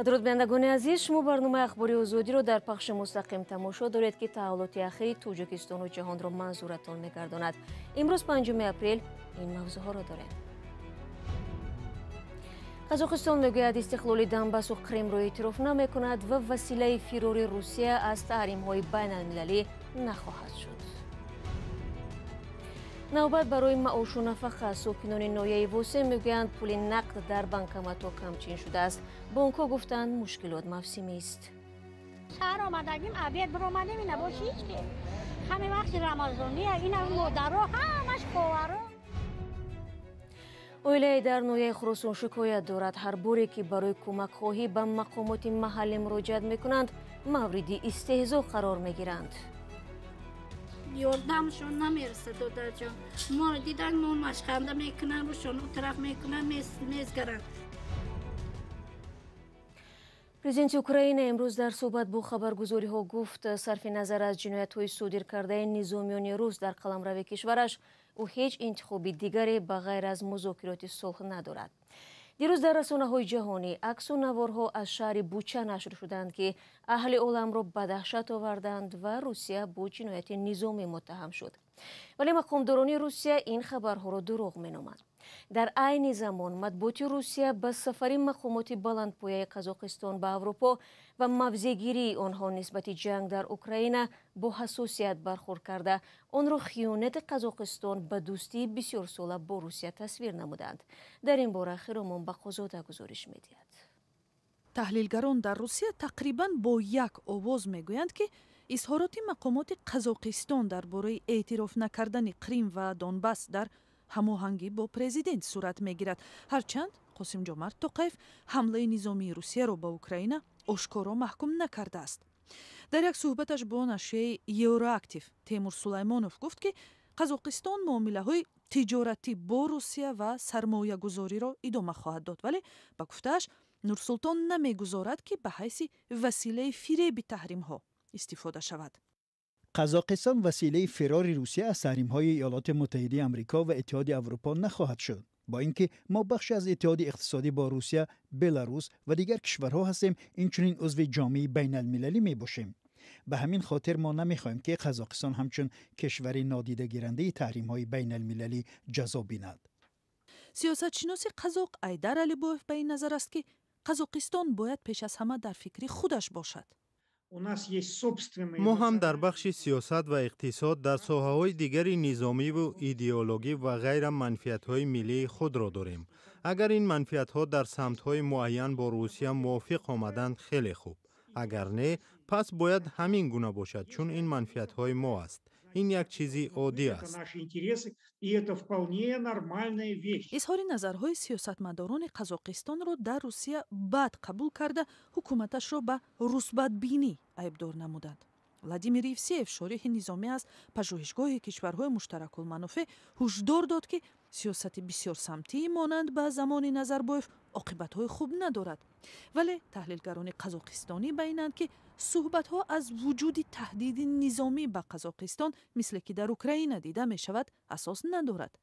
درود بینندگان عزیز، شما برنامه اخباری آزادی رو در پخش مستقیم تماشا دارید که تحولات اخیر تاجیکستان و جهان را منظورتان می‌گرداند. امروز 5 اپریل این موضوع‌ها را داریم. قزاقستان میگوید استقلال دنباس و کریم را اعتراف نمی‌کند و وسیله فرار روسیه از تحریم‌های بین‌المللی نخواهد شد. نوبت برای معاش و نفقه ساکنان ناحیه واسه میگویند پول نقد در بانکمات‌ها کمچین شده است. بانک‌ها گفتند مشکلات موسمی است. سر آمدگیم عبید برآمدیم این نباشید که همه وقت رمضانیه این هم مادرها همش خواهرها. اویله در ناحیه خراسان شکایت دارد هر باری که برای کمک خواهی به مقامات محلی مراجعت میکنند مورد استهزا قرار میگیرند. یاردمشون نمیرسه دادر جان. ما دیدن ما مشخنده میکنن روشون طرف میکنن میزگرن. پرزیدنت اوکراین امروز در صحبت با خبرگزاری ها گفت صرف نظر از جنایت های صادر کرده نظامیان روس در قلمرو کشورش او هیچ انتخابی دیگری بغیر از مذاکرات صلح ندارد. دیروز در رسانه‌های جهانی عکس و نوارها از شهر بوچا نشر شدند که اهل عالم را به دهشت آوردند و روسیه با جنایت نظامی متهم شد. ولی مقامداران روسیه این خبرها را دروغ می‌نامند. در عین زمان مطبوعات روسیه به سفر مقامات بلندپایه قزاقستان به اروپا و موضع‌گیری آنها نسبت جنگ در اوکراین با حساسیت برخورد کرده آن را خیانت قزاقستان به دوستی بسیار ساله با روسیه تصویر نمودند. در این باره خیرمان بقازاده گزارش می‌دهد. تحلیلگران در روسیه تقریباً با یک آواز میگویند که اظهارات مقامات قزاقستان درباره اعتراف نکردن کریم و دونباس در هماهنگی با پرزیدنت صورت میگیرد. هرچند قاسم جمعت توقیف حمله نظامی روسیه را به اوکراین آشکارا محکوم نکرده است. در یک صحبتش با نشریه یورااکتیو تیمور سلیمانوف گفت که قزاقستان معامله‌های تجارتی با روسیه و سرمایه گذاری را ادامه خواهد داد، ولی به گفته‌اش نورسلطان نمیگذارد که به حیث وسیله فریب تحریم ها استفاده شود. قزاقستان وسیله فرار روسیه از تحریم‌های ایالات متحده آمریکا و اتحاد اروپا نخواهد شد. با اینکه ما بخش از اتحاد اقتصادی با روسیه، بلاروس و دیگر کشورها هستیم، اینچنین عضو جامعه بین المللی می باشیم. به همین خاطر ما نمیخواهیم که قزاقستان همچون کشور نادیده گیرنده تحریم‌های بین المللی جزا بیند. سیاستشناس قزاق ایدر علیبوف به این نظر است که قزاقستان باید پیش از همه در فکر خودش باشد. ما هم در بخش سیاست و اقتصاد در ساحه‌های دیگری نظامی و ایدئولوژی و غیر منفعت‌های ملی خود را داریم. اگر این منفعت‌ها در سمت‌های معین با روسیه موافق آمدند خیلی خوب. اگر نه پس باید همین گونه باشد چون این منفعت‌های ما است. این یک چیزی عادی است. اظهار نظرهای سیاستمداران قزاقستان را در روسیه بد قبول کرده حکومتش را به روسبدبینی عیبدار نمودند. ولادیمیر یوسیف شارح نظامی از پژوهشگاه کشورهای مشترک المنافع هشدار داد که سیاست بسیار سمتی مانند به زمان نظربایف عاقبت‌های خوب ندارد. ولی تحلیلگران قزاقستانی بیانند که صحبت‌ها از وجود تهدید نظامی به قزاقستان مثل که در اوکراین دیده می شود اساس ندارد.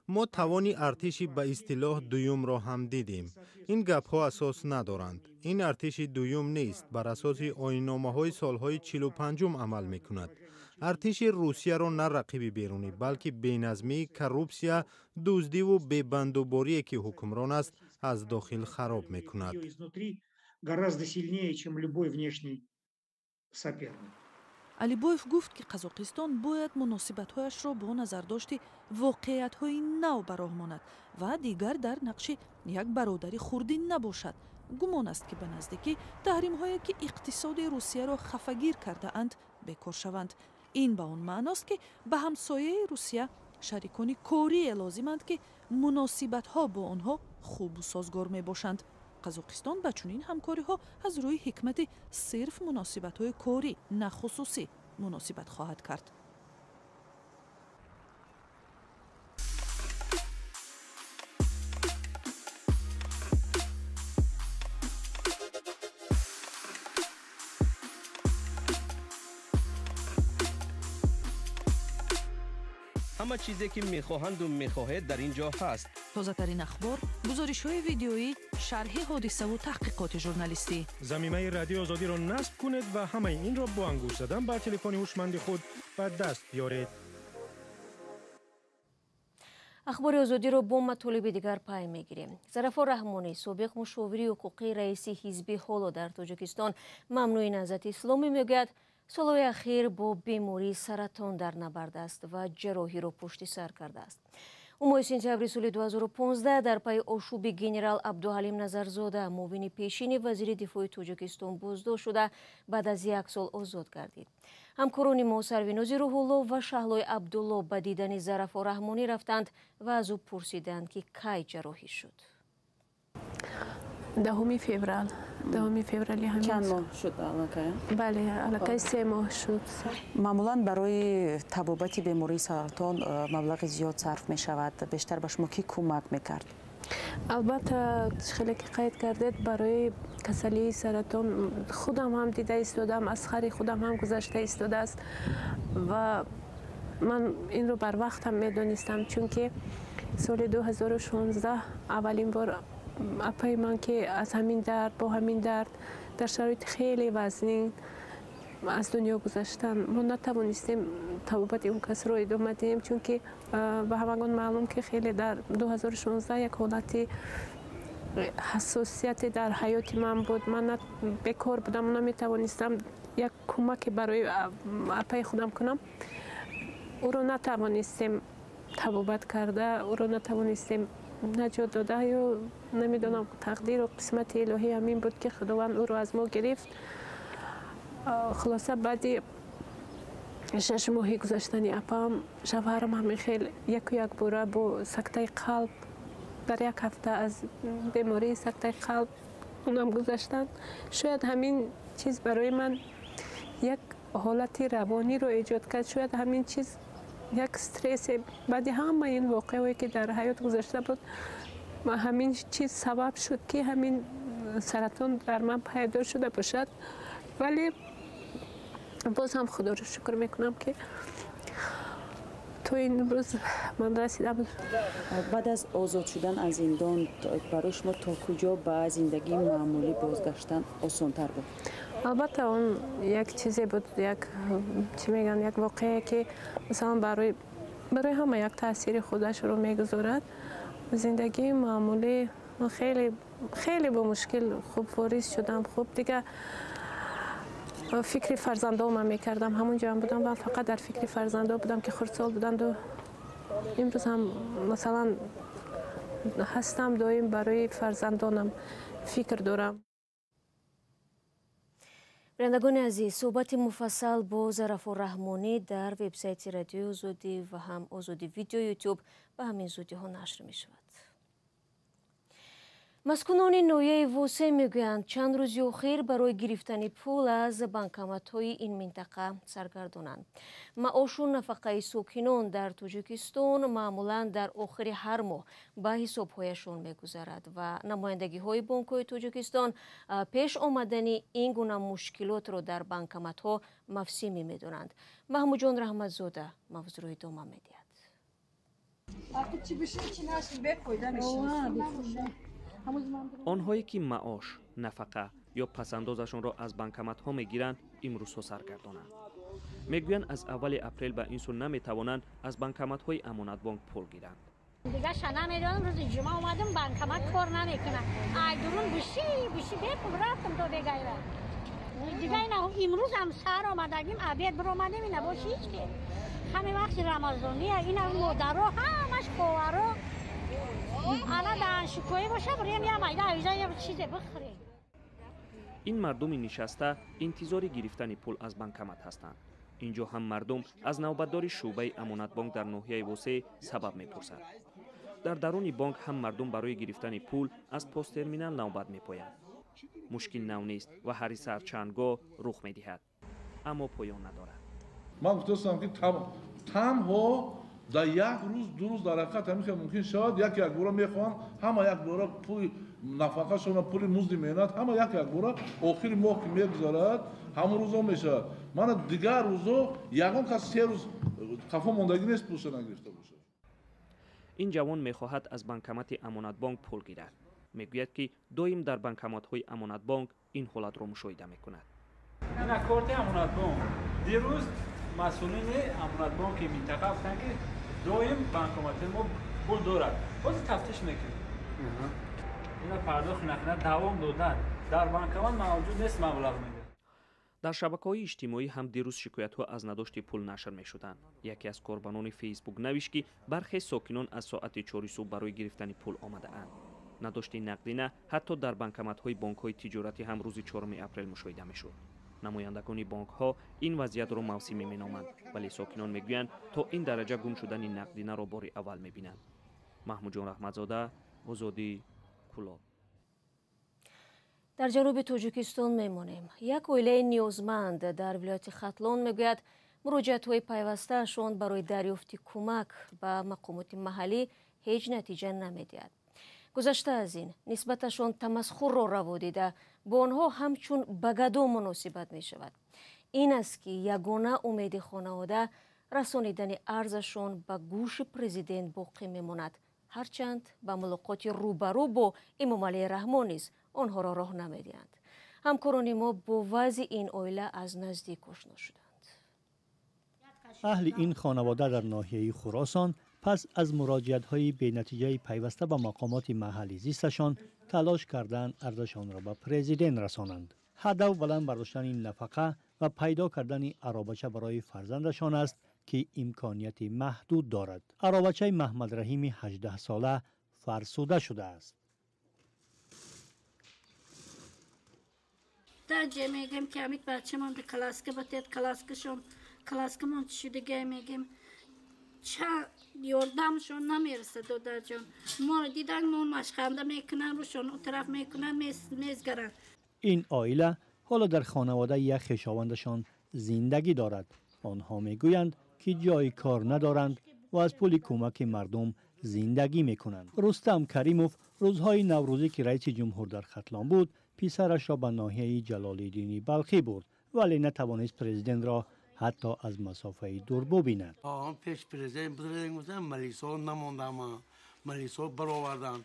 ما توانی ارتشی به اصطلاح دوم را هم دیدیم. این گپ ها اساس ندارند. این ارتش دوم نیست، بر اساس آیین‌نامه های سالهای 45 عمل می کند. ارتش روسیه را نه رقیب بیرونی بلکه بی‌نظمی، کروپسیا، دزدی و بی‌بندوباری که حکمران است از داخل خراب می کند. علیبوف گفت که قزاقستان باید مناسبت‌هایش را با نظرداشت واقعیت‌های نو برآماند و دیگر در نقش یک برادری خردی نباشد. گمان است که به نزدیکی تحریم‌هایی که اقتصاد روسیه را خفگیر کرده اند بکار شوند. این به آن معناست که به همسایه روسیه شریکان کاری لازمند که مناسبت‌ها با آنها خوب و سازگار می‌باشند. قزاقستان با چنین همکاری‌ها از روی حکمت صرف مناسبت‌های کاری نه خصوصی مناسبت خواهد کرد. همه چیزی که میخواهند و میخواهید در اینجا هست. тозатарин ахбор, гузоришҳои видеоӣ, шарҳи ҳодисаву таҳқиқоти журналистӣ. заминаи радиои озодиро насб кунед ва ҳамаи инро бо ангуш задан ба телефони ҳушманди худ ба даст биёред. ахбори озодиро бо матолиби дигар пай мегирем. Зарафор Раҳмонӣ, собиқ мушовири ҳуқуқии раиси ҳизби ҳоло дар Тоҷикистон Мамнӯи Наҳзати Исломӣ мегӯяд, солҳои ахир бо бемории саратон дар набард аст ва ҷарроҳиро пушти сар кардааст. ӯ моҳи сентябри соли 2015 дар пайи ошуби генерал Абдуҳалим Назарзода, муовини пешини вазири дифои Тоҷикистон боздошт шуда, баъд аз 1 сол озод гардид. ҳамкорони мо Сарвинози Рӯҳулло ва Шаҳлои Абдулло ба дидани Зарафор Раҳмонӣ рафтанд ва аз ӯ пурсиданд ки кай ҷарроҳӣ шуд. 10 феврали ҳамин чанд моҳ шуд аллакай? бале, аллакай 3 моҳ шуд. маъмулан барои табобати бемории саратон маблағи зиёд сарф мешавад. бештар ба шумо ки кӯмак мекард? албатта хеле ки қайд кардед, барои касалии саратон худам ҳам дида истодам, аз хари худам ҳам гузашта истодааст ва ман инро барвақт ҳам медонистам, чунки соли 2016 аввалин бор апаи ман ки аз ҳамин дард бо ҳамин дард дар шароити хеле вазнин аз дунё гузаштан, мо натавонистем табобати он касро идома диҳем, чунки ба ҳамагон маълум ки хеле дар 2016 як ҳолати ҳассосияте дар ҳаёти ман буд. ман бекор будам, наметавонистам як кӯмаке барои апаи худам кунам. ӯро натавонистем табобат карда, ӯро натавонистем наҷот дода, ё намедонам, тақдиру қисмати илоҳӣ ҳамин буд ки худованд ӯро аз мо гирифт. хулоса баъди 6 моҳи гузаштани апам, шавҳарам ҳамин хел яку як бора бо сактаи қалб дар як ҳафта аз бемории сактаи қалб онам гузаштанд. шояд ҳамин чиз барои ман як ҳолати равониро эҷод кард, шояд ҳамин чиз як стрессе баъди ҳамаи ин воқеаҳое ки дар ҳаёт гузашта буд, ҳамин чиз сабаб шуд ки ҳамин саратон дар ман пайдо шуда бошад. вале боз ҳам худоро шукр мекунам ки то имрӯз ман расидам. баъд аз озод шудан аз зиндон барои шумо то куҷо ба зиндагии маъмулӣ бозгаштан осонтар буд? албатта он як чизе буд, як чӣ мегӯянд, як воқеае ки масалан барои ҳама як таъсири худашро мегузорад. зиндагии маъмулӣ хеле бо мушкил хуб ворис шудам. хуб дигар фикри фарзандомам мекардам, ҳамон ҷоям будам ва фақат дар фикри фарзандо будам ки хурдсол буданду имрӯз ҳам масалан ҳастам, доим барои фарзандонам фикр дорам. бинандагони азиз, суҳбати муфассал бо Зарафор Раҳмонӣ дар вебсайти Радиои Озодӣ ва ҳам Озодӣ видео ютуб ба ҳамин зудиҳо нашр мешавад. маскунони ноҳияи Восе мегӯянд, чанд рӯзи охир барои гирифтани пул аз банкоматҳои ин минтақа саргардонанд. маошу нафақаи сокинон дар Тоҷикистон маъмулан дар охири ҳар моҳ ба ҳисобҳояшон мегузарад ва намояндагиҳои бонкҳои Тоҷикистон пеш омадани ин гуна мушкилотро дар банкоматҳо мавсимӣ медонанд. Маҳмуҷон Раҳматзода мавзӯъро идома медиҳад. онҳое ки маош, нафақа ё пасандозашонро аз банкоматҳо мегиранд, имрӯзҳо саргардонанд. мегӯянд аз аввали апрел ба ин су наметавонанд аз банкоматҳои амонатбонк пул гиранд. دیگه شنا میدونم روز جمعه اومدم بانکمات کار نمیکنه ای درون بشی بپول رفتم تو بگیره دیگه اینا امروز هم سر آمدگیم عبید بر اومدیم اینا باشی هیچ که همین وقت رمضانیه اینا مادرها همش خواهرها الان دانشجویی باشه بریم یه میده ایجا یه چیز بخوریم. این مردم نشسته انتظار گرفتن پول از بانکمات هستند. اینجا هم مردم از نوبتداری شعبه امانتبانک در ناحیه وسه سبب میپرسند. در درون بانک هم مردم برای گرفتن پول از پست ترمینال نوبت میپویند. مشکل نو نیست و هر سر چندگاه رخ میدهد، اما پایان ندارد. من گفتم که تنها در یک روز دو روز در حقیقت همین که ممکن شد یک بار میخوان همه یک بار پول نفقه شون پول مزد مهنت همه یک بار آخر ماه که میگذارد همون روزا میشه. من دیگر روزا یگان کس 3 روز کفا ماندگی نیست پولش نگرفته باشه. این جوان میخواهد از بانکمت امانت بانک پول گیرد. میگوید که دویم در بانکمت‌های امانت بانک این حالت را مشاهده میکند. این کارت امانت بانک دیروز مسئولین امانت بانک منطقه گفتن که دویم بانکمت ما پول دارد. باز تفتیش میکنیم. اینا پرداخت نکنه دوام دادن. در بانکمت موجود نیست مبلغ میده. در شبکه‌های اجتماعی هم دیروز شکایت‌ها از نداشت پول نشر می‌شدند. یکی از کاربران فیسبوک نوشت که برخی ساکنان از ساعت 4 صبح برای گرفتن پول آمده‌اند. نداشت نقدینه حتی در بانکمت‌های بانک‌های تجارتی هم روز 4 اپریل مشاهده می‌شد. نمایندگان بانک‌ها این وضعیت را موسمی می‌نامند، ولی ساکنان می‌گویند تا این درجه گم شدن نقدینه را بار اول می‌بینند. محمود جان رحمتزاده، آزادی، کلاب. در جنوب تاجیکستان میمانیم. یک عائله نیازمند در ولایت ختلان میگوید مراجعت‌های پیوسته‌شان برای دریافت کمک به مقامات محلی هیچ نتیجه نمی‌دهد. گذشته از این نسبتشان تمسخر را روا دیده با آنها همچون بگدو مناسبت می شود. این است که یگانه امید خانواده رسانیدن ارزشان به گوش پرزیدنت باقی میماند، هرچند به ملاقات روبرو با امام علی رحمان نیز آنها را راه نمیدهند. همکاران ما با وضع این عائله از نزدیک آشنا شدند. اهل این خانواده در ناحیه خراسان پس از مراجعت‌های بی‌نتیجه پیوسته به مقامات محلی زیستشان تلاش کردند ارزشان را به پرزیدنت رسانند. هدف بلند برداشتن این نفقه و پیدا کردن عرابچه برای فرزندشان است که امکانیت محدود دارد. عرابچه محمد رحیم 18 ساله فرسوده شده است. در جه میگم که امید بچه من به کلاسکه بتید کلاسکه من شدگه میگم چه یاردمشون نمیرسه دادر جان. ما دیدن ما مشخنده میکنن روشون اون طرف میکنن میزگرن. این عائله حالا در خانواده یک خویشاوندشان زندگی دارد. آنها میگویند که جای کار ندارند و از پول کمک مردم زندگی میکنند. رستم کریموف روزهای نوروزی که رئیس جمهور در ختلان بود پسرش را به ناحیه جلال‌الدین بلخی برد، ولی نتوانست پرزیدنت را حتی از مسافه دور ببیند. پیش پرزیدنت گفتن ملیسا نماندم، ملیسا برآوردن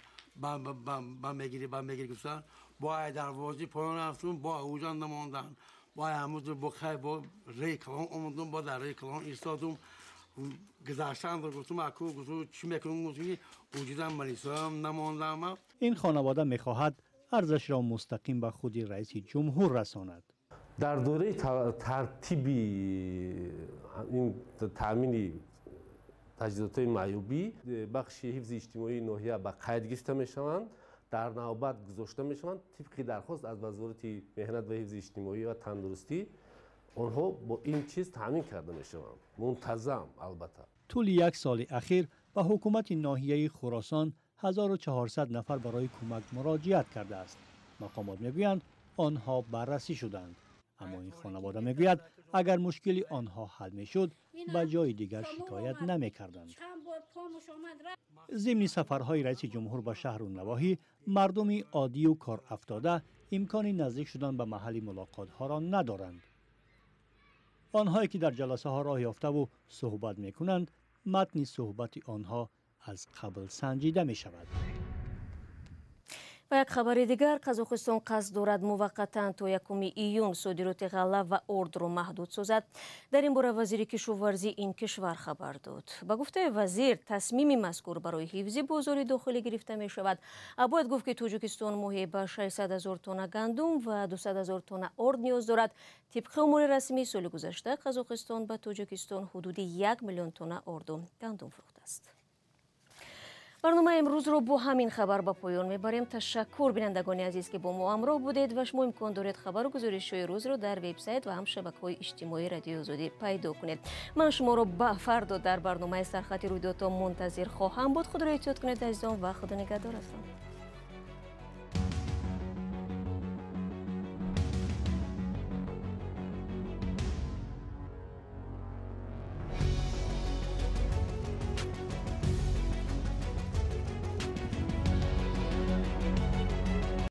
با میگیری گفتن با دروازه پایان رفتون با اوجان نماندن، با همون با خیلی با ریکلان اومدم با در ریکلان ایستادم گذاشتن رو گفتم اکو گفتم چی میکنم گفتم اوجیدم ملیسا نماندم. این خانواده میخواهد ارزش را مستقیم به خود رئیس جمهور رساند. در دوره ترتیبی این تامین تجهیزات معیوبی بخش حفظ اجتماعی ناحیه به قید گرفته میشوند، در نوبت گذاشته میشوند طبق درخواست از وزارت مهنت و حفظ اجتماعی و تندرستی. آنها با این چیز تامین کرده میشوند، منتظم. البته طول یک سال اخیر به حکومت ناحیه خراسان 1400 نفر برای کمک مراجعت کرده است. مقامات میگویند آنها بررسی شدند، اما این خانواده میگوید اگر مشکلی آنها حل میشد به جای دیگر شکایت نمیکردند. ضمن سفرهای رئیس جمهور به شهر و نواحی، مردم عادی و کار افتاده امکان نزدیک شدن به محل ملاقات ها را ندارند. آنهایی که در جلسه ها راه یافته و صحبت میکنند، متن صحبت آنها از قبل سنجیده می شود. و یک خبر دیگر، قزاقستان قصد دارد موقتا تا 1 ایون صادرات غله و ارد را محدود سازد. در این باره وزیر کشاورزی این کشور خبر داد. به گفته وزیر تصمیم مذکور برای حفظ بازار داخلی گرفته می شود. باید گفت که تاجیکستان ماهی به 600,000 تن گندم و 200,000 تن ارد نیاز دارد. طبق امور رسمی سال گذشته قزاقستان به تاجیکستان حدود 1 میلیون تن ارد و گندم فروخته است. برنامه امروز رو با همین خبر به پایان میبریم. تشکر بینندگان عزیز که با ما همراه بودید و شما امکان دارید خبر و گزارش‌های روز رو در وبسایت و هم شبکه‌های اجتماعی رادیو آزادی پیدا کنید. من شما رو به فردا در برنامه سرخط رویدادها منتظر خواهم بود. خود را احتیاط کنید عزیزان و خدا نگهدار.